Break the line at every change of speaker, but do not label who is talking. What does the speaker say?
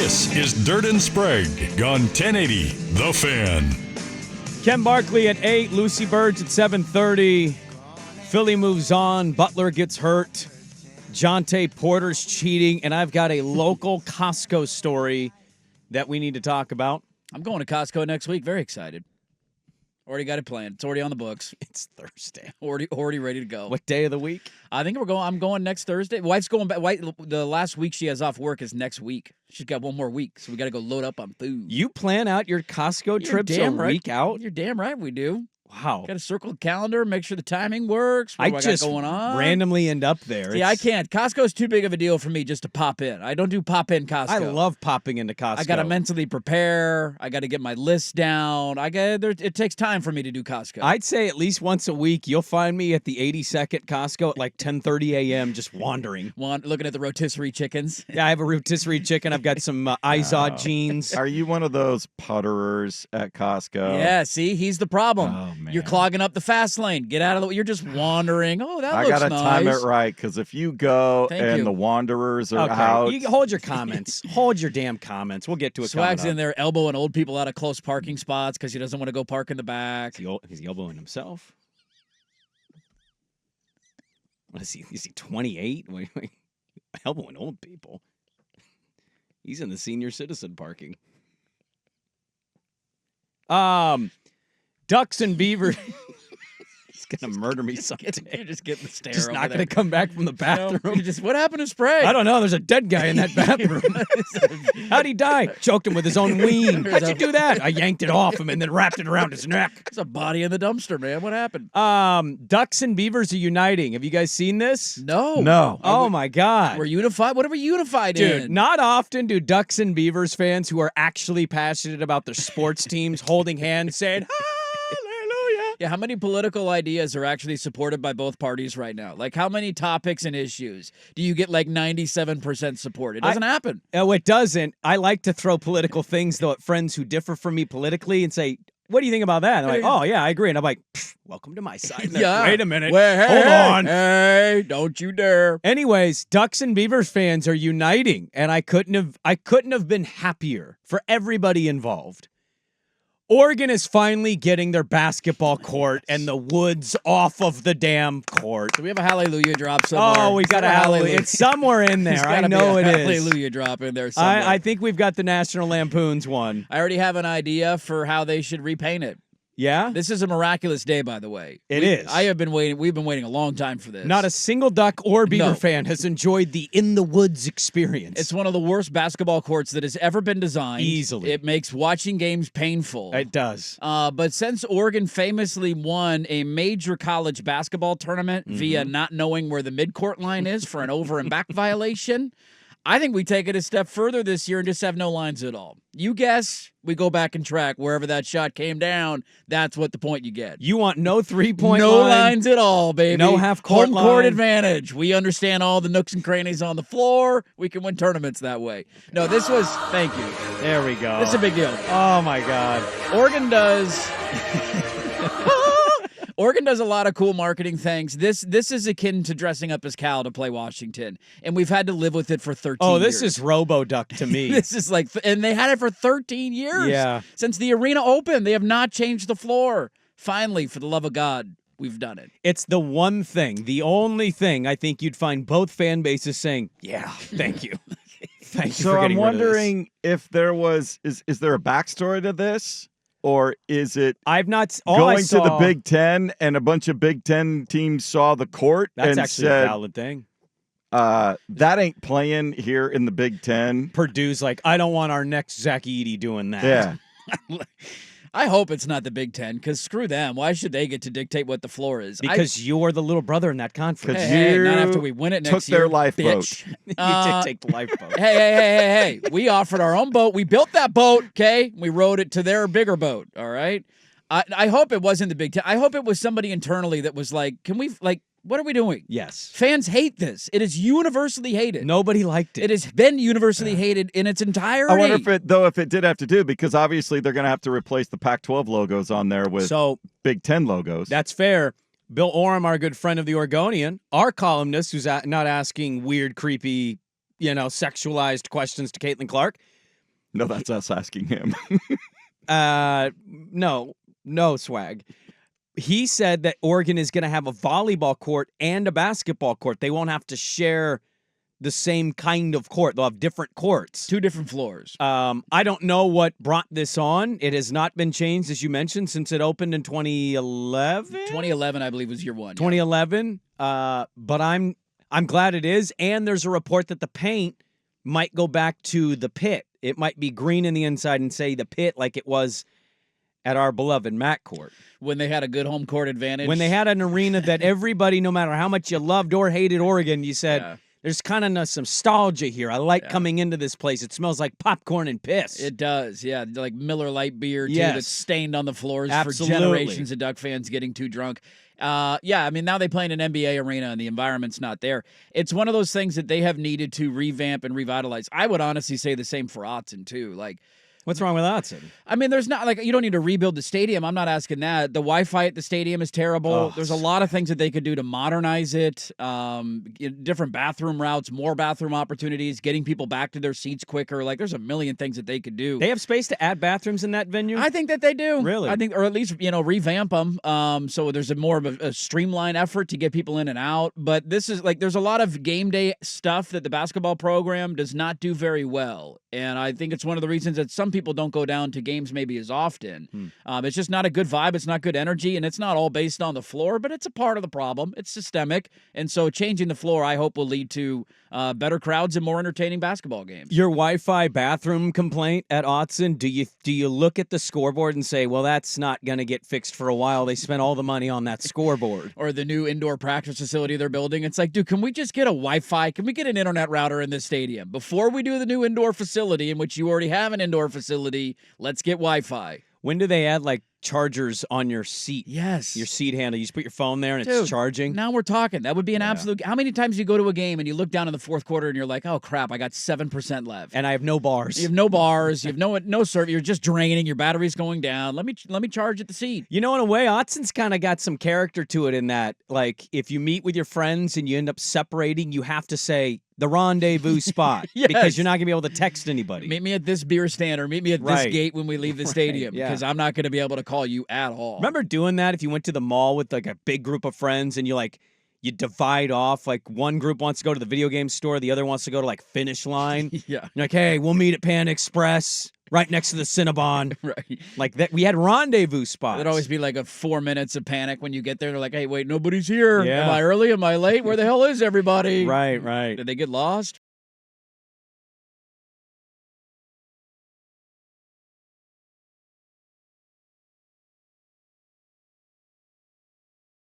This is Dirt and Sprague on 1080 The Fan.
Ken Barkley at 8, Lucy Birds at 7:30. Philly moves on, Butler gets hurt, Jonte Porter's cheating, and I've got a local Costco story that we need to talk about.
I'm going to Costco next week. Very excited. Already got it planned. It's already on the books.
It's Thursday.
Already ready to go.
What day of the week?
I think I'm going next Thursday. Wife's going back. The last week she has off work is next week. She's got one more week, so we got to go load up on food.
You plan out your Costco trips a week out?
You're damn right we do.
Wow.
Got to circle the calendar, make sure the timing works. What do I
just
got going on?
randomly end up there.
See, I can't. Costco's too big of a deal for me just to pop in. I don't do pop-in Costco.
I love popping into Costco.
I got to mentally prepare. I got to get my list down. It takes time for me to do Costco.
I'd say at least once a week, you'll find me at the 82nd Costco at like 10:30 a.m. just wandering.
Looking at the rotisserie chickens.
Yeah, I have a rotisserie chicken. I've got some Izod jeans.
Are you one of those putterers at Costco?
Yeah, see, he's the problem.
Oh, man.
You're clogging up the fast lane. Get out of the way. You're just wandering. Oh, that
I
looks
gotta
nice.
time it right, because if you go
Thank you.
the wanderers are
Okay,
out.
you hold your comments. Hold your damn comments. We'll get to it.
Swag's in there elbowing old people out of close parking spots because he doesn't want to go park in the back.
Is he elbowing himself? What is he? Is he 28? Elbowing old people. He's in the senior citizen parking. Ducks and Beaver. He's gonna murder me someday.
You're just getting the stare.
Just
over
not
there.
gonna come back from the bathroom.
What happened to Sprague?
I don't know. There's a dead guy in that bathroom. How'd he die? Choked him with his own ween. How'd you do that? I yanked it off him and then wrapped it around his neck.
There's a body in the dumpster, man. What happened?
Ducks and Beavers are uniting. Have you guys seen this?
No.
Oh my God.
We're unified? What are we unified
Dude,
in?
not often do Ducks and Beavers fans who are actually passionate about their sports teams holding hands saying, hallelujah.
Yeah, how many political ideas are actually supported by both parties right now? Like, how many topics and issues do you get like 97% support? It doesn't happen.
Oh, it doesn't. I like to throw political things, though, at friends who differ from me politically and say, what do you think about that? And they're like, oh, yeah, I agree. And I'm like, welcome to my side.
Yeah.
Wait a minute.
Well, hey,
hold on.
Hey, don't you dare.
Anyways, Ducks and Beavers fans are uniting, and I couldn't have been happier for everybody involved. Oregon is finally getting their basketball court and the woods off of the damn court.
Do we have a hallelujah drop somewhere?
Oh, we got a hallelujah. It's somewhere in there. I know it is.
Hallelujah drop in there somewhere.
I think we've got the National Lampoon's one.
I already have an idea for how they should repaint it.
Yeah?
This is a miraculous day, by the way.
It is.
I have been waiting. We've been waiting a long time for this.
Not a single Duck or Beaver
No.
fan has enjoyed the in the woods experience.
It's one of the worst basketball courts that has ever been designed.
Easily.
It makes watching games painful.
It does.
But since Oregon famously won a major college basketball tournament via not knowing where the midcourt line is for an over and back violation, I think we take it a step further this year and just have no lines at all. You guess, we go back and track wherever that shot came down. That's what the point you get.
You want no 3-point
No
line?
lines at all, baby.
No half-court
Home court
line.
advantage. We understand all the nooks and crannies on the floor. We can win tournaments that way. No, this was, thank you.
There we go.
This is a big deal.
Oh, my God.
Oregon does a lot of cool marketing things. This is akin to dressing up as Cal to play Washington, and we've had to live with it for 13 years.
Oh, this is Robo-Duck to me.
This is like, and they had it for 13 years.
Yeah.
Since the arena opened, they have not changed the floor. Finally, for the love of God, we've done it.
It's the one thing, the only thing I think you'd find both fan bases saying, yeah, thank you. Thank you
So
for
I'm
getting rid of this.
wondering if there was is there a backstory to this? Or is it
I've not all I
going
saw,
to the Big Ten and a bunch of Big Ten teams saw the court
That's
and
actually
said,
a valid thing.
that ain't playing here in the Big Ten?
Purdue's like, I don't want our next Zach Edey doing that.
Yeah.
I hope it's not the Big Ten, because screw them. Why should they get to dictate what the floor is?
Because you're the little brother in that conference.
Hey,
you
not after we win it
took
next year,
their lifeboat.
bitch.
You did take the lifeboat.
Hey. We offered our own boat. We built that boat, okay? We rowed it to their bigger boat, all right? I hope it wasn't the Big Ten. I hope it was somebody internally that was like, can we, like, what are we doing?
Yes.
Fans hate this. It is universally hated.
Nobody liked it.
It has been universally hated in its entirety.
I wonder if it did have to do, because obviously they're going to have to replace the Pac-12 logos on there with Big Ten logos.
That's fair. Bill Oram, our good friend of the Oregonian, our columnist who's not asking weird, creepy, sexualized questions to Caitlin Clark,
No, that's us asking him.
No, Swag. He said that Oregon is going to have a volleyball court and a basketball court. They won't have to share the same kind of court. They'll have different courts.
2 different floors.
I don't know what brought this on. It has not been changed, as you mentioned, since it opened in 2011.
2011, I believe, was year 1.
2011. But I'm glad it is. And there's a report that the paint might go back to the pit. It might be green in the inside and say the pit like it was at our beloved Mac Court.
When they had a good home court advantage.
When they had an arena that everybody, no matter how much you loved or hated Oregon, you said, there's kind of some nostalgia here. I like coming into this place. It smells like popcorn and piss.
It does, yeah. Like Miller Lite beer, too,
Yes.
that's stained on the floors
Absolutely.
for generations of Duck fans getting too drunk. I mean, now they play in an NBA arena and the environment's not there. It's one of those things that they have needed to revamp and revitalize. I would honestly say the same for Autzen, too. Like,
what's wrong with Autzen?
I mean, there's not, like, you don't need to rebuild the stadium. I'm not asking that. The Wi-Fi at the stadium is terrible.
Oh.
There's a lot of things that they could do to modernize it. Different bathroom routes, more bathroom opportunities, getting people back to their seats quicker. Like, there's a million things that they could do.
They have space to add bathrooms in that venue?
I think that they do.
Really?
I think, or at least, revamp them. So there's a more of a streamlined effort to get people in and out. But this is, like, there's a lot of game day stuff that the basketball program does not do very well. And I think it's one of the reasons that some people don't go down to games maybe as often. It's just not a good vibe. It's not good energy. And it's not all based on the floor, but it's a part of the problem. It's systemic. And so changing the floor, I hope, will lead to better crowds and more entertaining basketball games.
Your Wi-Fi bathroom complaint at Autzen, do you look at the scoreboard and say, well, that's not going to get fixed for a while. They spent all the money on that scoreboard.
Or the new indoor practice facility they're building. It's like, dude, can we just get a Wi-Fi? Can we get an internet router in this stadium? Before we do the new indoor facility, in which you already have an indoor facility, let's get Wi-Fi.
When do they add, like, chargers on your seat?
Yes.
Your seat handle. You just put your phone there and
Dude,
it's charging.
Now we're talking. That would be an absolute... How many times do you go to a game and you look down in the fourth quarter and you're like, oh, crap, I got 7% left.
And I have no bars.
You have no bars. You have no serve. You're just draining. Your battery's going down. Let me charge at the seat.
You know, in a way, Autzen's kind of got some character to it in that, like, if you meet with your friends and you end up separating, you have to say the rendezvous spot.
Yes.
Because you're not going to be able to text anybody.
Meet me at this beer stand or meet me at this gate when we leave the stadium
yeah.
because I'm not going to be able to call you at all.
Remember doing that if you went to the mall with, like, a big group of friends and you divide off, like, one group wants to go to the video game store, the other wants to go to, like, Finish Line.
Yeah.
You're like, hey, we'll meet at Pan Express right next to the Cinnabon.
Right.
Like that, we had rendezvous spots.
There'd always be like a 4 minutes of panic when you get there. They're like, hey, wait, nobody's here.
Yeah.
Am I early? Am I late? Where the hell is everybody?
Right.
Did they get lost?